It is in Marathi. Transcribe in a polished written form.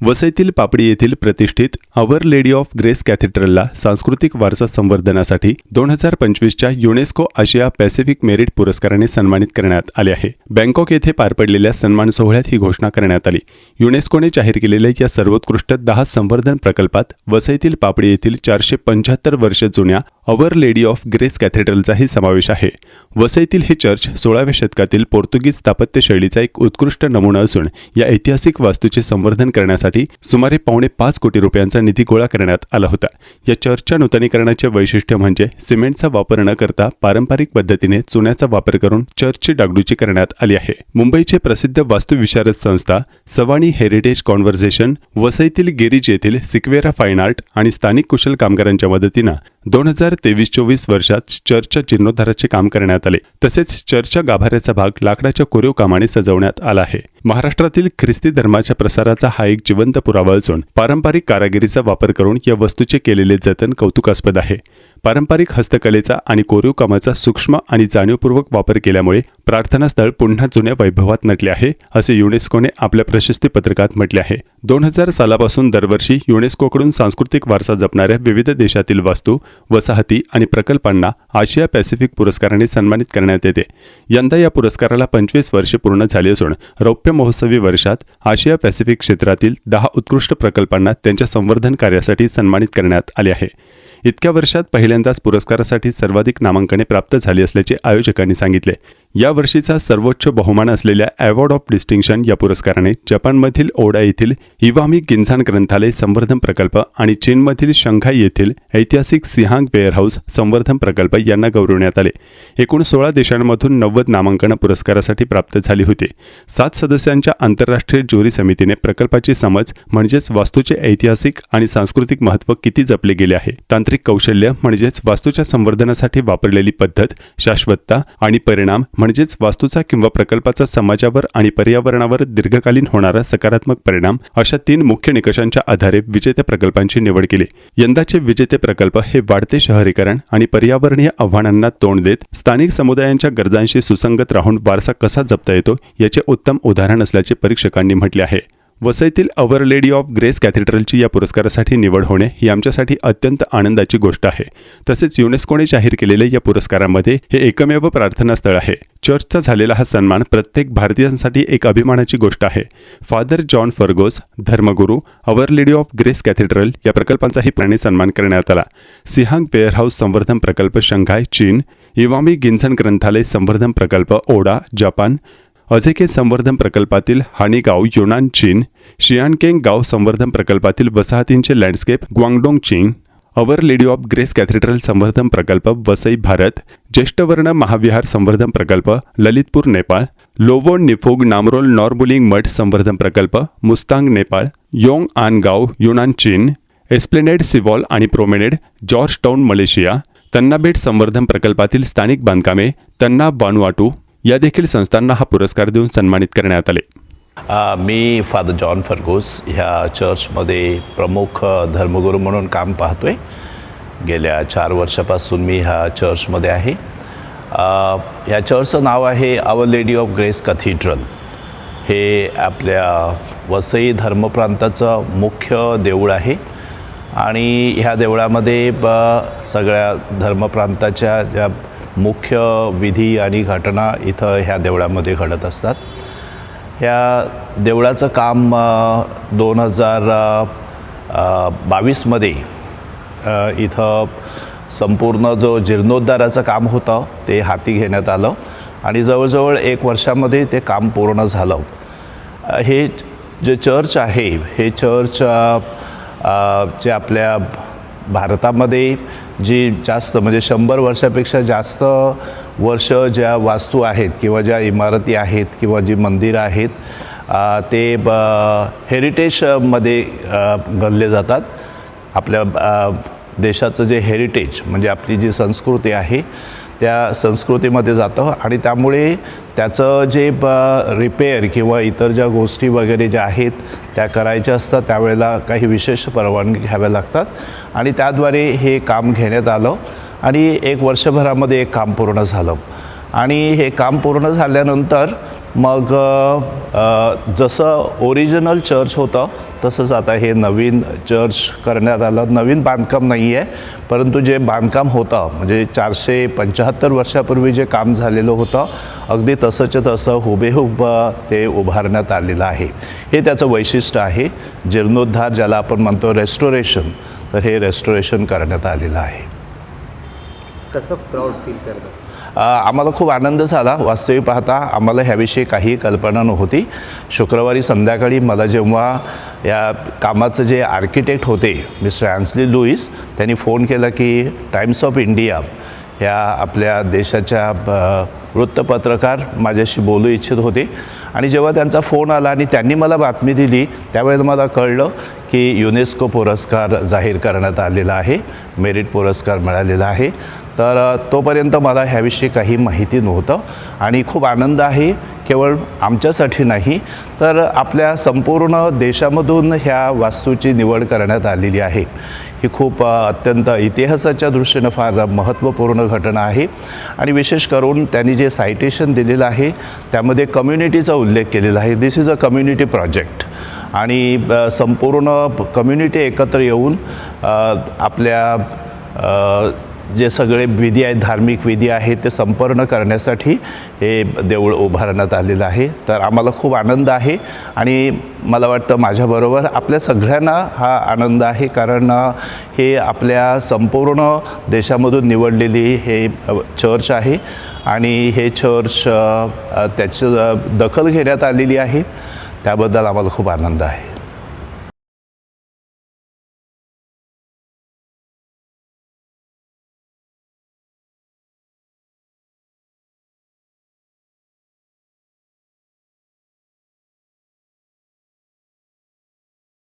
वसईतील पापडी येथील प्रतिष्ठित अवर लेडी ऑफ ग्रेस कॅथेड्रलला सांस्कृतिक वारसा संवर्धनासाठी 2025च्या युनेस्को आशिया पॅसिफिक मेरिट पुरस्काराने सन्मानित करण्यात आले आहे। बँकॉक येथे पार पडलेल्या सन्मान सोहळ्यात ही घोषणा करण्यात आली। युनेस्कोने जाहीर केलेल्या या सर्वोत्कृष्ट 10 संवर्धन प्रकल्पात वसईतील पापडी येथील 475 वर्ष जुन्या अवर लेडी ऑफ ग्रेस कॅथेड्रलचाही समावेश आहे। वसईतील हे चर्च 16व्या शतकातील पोर्तुगीज स्थापत्य शैलीचा एक उत्कृष्ट नमुना असून या ऐतिहासिक वास्तूचे संवर्धन करण्यासाठी सुमारे ₹5.5 कोटी रुपयांचा निधी गोळा करण्यात आला होता। या चर्चच्या नूतनीकरणाचे वैशिष्ट्य म्हणजे सिमेंटचा वापर न करता पारंपरिक पद्धतीने चुन्याचा वापर करून चर्चची डागडुजी करण्यात आली आहे। मुंबईचे प्रसिद्ध वास्तुविशारद संस्था सवानी हेरिटेज कॉन्व्हर्सेशन वसईतील गिरीज येथील सिक्वेरा फाईन आर्ट आणि स्थानिक कुशल कामगारांच्या मदतीने 2023-24 वर्षात चर्चच्या जीर्णोद्धाराचे काम करण्यात आले। तसेच चर्चच्या गाभाऱ्याचा भाग लाकडाच्या कोरीव कामाने सजवण्यात आला आहे। महाराष्ट्रातील ख्रिस्ती धर्माच्या प्रसाराचा हा एक जिवंत पुरावा असून पारंपरिक कारागिरीचा वापर करून या वस्तूचे केलेले जतन कौतुकास्पद आहे। पारंपरिक हस्तकलेचा आणि कोरीव कामाचा सूक्ष्म आणि जाणीवपूर्वक वापर केल्यामुळे प्रार्थनास्थळ पुन्हा जुन्या वैभवात नटले आहे, असे युनेस्कोने आपल्या प्रशस्ती पत्रकात म्हटले आहे। 2000 सालापासून दरवर्षी युनेस्कोकडून सांस्कृतिक वारसा जपणाऱ्या विविध देशातील वास्तू, वसाहती आणि प्रकल्पांना आशिया पॅसिफिक पुरस्काराने सन्मानित करण्यात येते। यंदा या पुरस्काराला 25 वर्षे पूर्ण झाली असून रौप्य महोत्सवी वर्षात आशिया पॅसिफिक क्षेत्रातील 10 उत्कृष्ट प्रकल्पांना त्यांच्या संवर्धन कार्यासाठी सन्मानित करण्यात आले आहे। इतक्या वर्षात पहिल्यांदाच पुरस्कारासाठी सर्वाधिक नामांकने प्राप्त झाली असल्याचे आयोजकांनी सांगितले। या वर्षीचा सर्वोच्च बहुमान असलेल्या अवॉर्ड ऑफ डिस्टिंक्शन या पुरस्काराने जपानमधील ओडा येथील इवामी गिन्झान ग्रंथालय संवर्धन प्रकल्प आणि चीनमधील शंघाई येथील ऐतिहासिक सिहांग वेअरहाऊस संवर्धन प्रकल्प यांना गौरवण्यात आले। एकूण 16 देशांमधून 90 नामांकन पुरस्कारासाठी प्राप्त झाली होती। 7 सदस्यांच्या आंतरराष्ट्रीय ज्युरी समितीने प्रकल्पाची समज म्हणजेच वास्तूचे ऐतिहासिक आणि सांस्कृतिक महत्त्व किती जपले गेले आहे, तांत्रिक कौशल्य म्हणजेच वास्तूच्या संवर्धनासाठी वापरलेली पद्धत, शाश्वतता आणि परिणाम म्हणजेच वास्तूचा किंवा प्रकल्पाचा समाजावर आणि पर्यावरणावर दीर्घकालीन होणारा सकारात्मक परिणाम अशा 3 मुख्य निकषांच्या आधारे विजेत्या प्रकल्पांची निवड केली। यंदाचे विजेते प्रकल्प हे वाढते शहरीकरण आणि पर्यावरणीय आव्हानांना तोंड देत स्थानिक समुदायांच्या गरजांशी सुसंगत राहून वारसा कसा जपता येतो याचे उत्तम उदाहरण असल्याचे परीक्षकांनी म्हटले आहे। वसईतील अवर लेडी ऑफ ग्रेस कॅथेड्रलची या पुरस्कारासाठी निवड होणे ही आमच्यासाठी अत्यंत आनंदाची गोष्ट आहे। तसेच युनेस्कोने जाहीर केलेल्या या पुरस्कारामध्ये हे एकमेव प्रार्थनास्थळ आहे। चर्चचा झालेला हा सन्मान प्रत्येक भारतीयांसाठी एक अभिमानाची गोष्ट आहे। फादर जॉन फर्गोस, धर्मगुरू, our lady of grace cathedral या प्रकल्पांचाही प्राणी सन्मान करण्यात आला। सिहांग वेअरहाऊस संवर्धन प्रकल्प शंघाय, चीन, इवामी गिन्झान ग्रंथालय संवर्धन प्रकल्प ओडा, जपान, अझेके संवर्धन प्रकल्पातील हानिगाव, युनान, चीन, शियानकेंग गाव संवर्धन प्रकल्पातील वसाहतींचे लँडस्केप, ग्वांगडोंग, चीन, our lady of grace cathedral संवर्धन प्रकल्प वसई, भारत, ज्येष्ठवर्ण महाविहार संवर्धन प्रकल्प ललितपूर, नेपाळ, लोवोन निफोग नामरोल नॉर्बुलिंग मठ संवर्धन प्रकल्प मुस्तांग, नेपाळ, योंग आन गाव, युनान, चीन, एस्प्लेनेड सिवॉल आणि प्रोमेनेड, जॉर्ज टाउन, मलेशिया, तन्नाबेट संवर्धन प्रकल्पातील स्थानिक बांधकामे, तन्ना, वानुआटू या देखील संस्थांना हा पुरस्कार देऊन सन्मानित करण्यात आले। मी फादर जॉन फर्गोस ह्या चर्चमध्ये प्रमुख धर्मगुरू म्हणून काम पाहतोय। गेल्या 4 वर्षापासून मी ह्या चर्चमध्ये आहे। ह्या चर्चचं नाव आहे our lady of grace cathedral. हे आपल्या वसई धर्मप्रांताचं मुख्य देऊळ आहे आणि ह्या देवळामध्ये सगळ्या धर्मप्रांताच्या ज्या मुख्य विधी आणि घटना इथं ह्या देवळामध्ये घडत असतात। ह्या देवळाचं काम 2022मध्ये इथं संपूर्ण जो जीर्णोद्धाराचं काम होतं ते हाती घेण्यात आलं आणि जवळजवळ 1 वर्षामध्ये ते काम पूर्ण झालं। हे जे चर्च आहे हे चर्च जे आपल्या भारतामध्ये जी जास्त म्हणजे 100 वर्षापेक्षा जास्त वर्ष ज्या वास्तू आहेत किंवा ज्या इमारती आहेत किंवा जी मंदिरं आहेत ते हेरिटेजमध्ये गणले जातात। आपल्या देशाचं जे हेरिटेज म्हणजे आपली जी संस्कृती आहे त्या संस्कृतीमध्ये जातं आणि त्यामुळे त्याचं जे रिपेअर किंवा इतर ज्या गोष्टी वगैरे ज्या आहेत त्या करायच्या असतात त्यावेळेला काही विशेष परवानगी घ्याव्या लागतात आणि त्याद्वारे हे काम घेण्यात आलं आणि 1 वर्षभरामध्ये हे काम पूर्ण झालं आणि हे काम पूर्ण झाल्यानंतर मग जसं ओरिजिनल चर्च होतं तसंच आता हे नवीन चर्च करण्यात आलं. नवीन बांधकाम नाही आहे, परंतु जे बांधकाम होतं म्हणजे 475 वर्षापूर्वी जे काम झालेलं होतं अगदी तसंच्या तसं हुबेहूब ते उभारण्यात आलेलं आहे. हे त्याचं वैशिष्ट्य आहे. जीर्णोद्धार ज्याला आपण म्हणतो रेस्टोरेशन, तर हे रेस्टोरेशन करण्यात आलेलं आहे. कसं प्राऊड फील करतात? आम्हाला खूप आनंद झाला. वास्तविक पाहता आम्हाला ह्याविषयी काही कल्पना नव्हती. शुक्रवारी संध्याकाळी मला जेव्हा या कामाचं जे आर्किटेक्ट होते मिस्टर ॲन्सली लुईस, त्यांनी फोन केला की टाइम्स ऑफ इंडिया ह्या आपल्या देशाच्या वृत्तपत्रकार माझ्याशी बोलू इच्छित होते. आणि जेव्हा त्यांचा फोन आला आणि त्यांनी मला बातमी दिली त्यावेळेला मला कळलं की युनेस्को पुरस्कार जाहीर करण्यात आलेला आहे, मेरिट पुरस्कार मिळालेला आहे. तर तोपर्यंत मला ह्याविषयी काही माहिती नव्हतं आणि खूप आनंद आहे. केवळ आमच्यासाठी नाही तर आपल्या संपूर्ण देशामधून ह्या वास्तूची निवड करण्यात आलेली आहे. ही खूप अत्यंत इतिहासाच्या दृष्टीनं फार महत्त्वपूर्ण घटना आहे. आणि विशेष करून त्यांनी जे सायटेशन दिलेलं आहे त्यामध्ये कम्युनिटीचा उल्लेख केलेला आहे. दिस इज अ कम्युनिटी प्रोजेक्ट आणि संपूर्ण कम्युनिटी एकत्र येऊन आपल्या जे सगळे विधी आहेत, धार्मिक विधी आहेत, ते संपन्न करण्यासाठी हे देऊळ उभारण्यात आलेलं आहे. तर आम्हाला खूप आनंद आहे आणि मला वाटतं माझ्याबरोबर आपल्या सगळ्यांना हा आनंद आहे, कारण हे आपल्या संपूर्ण देशामधून निवडलेली हे चर्च आहे आणि हे चर्च त्याची दखल घेण्यात आलेली आहे. त्याबद्दल आम्हाला खूप आनंद आहे.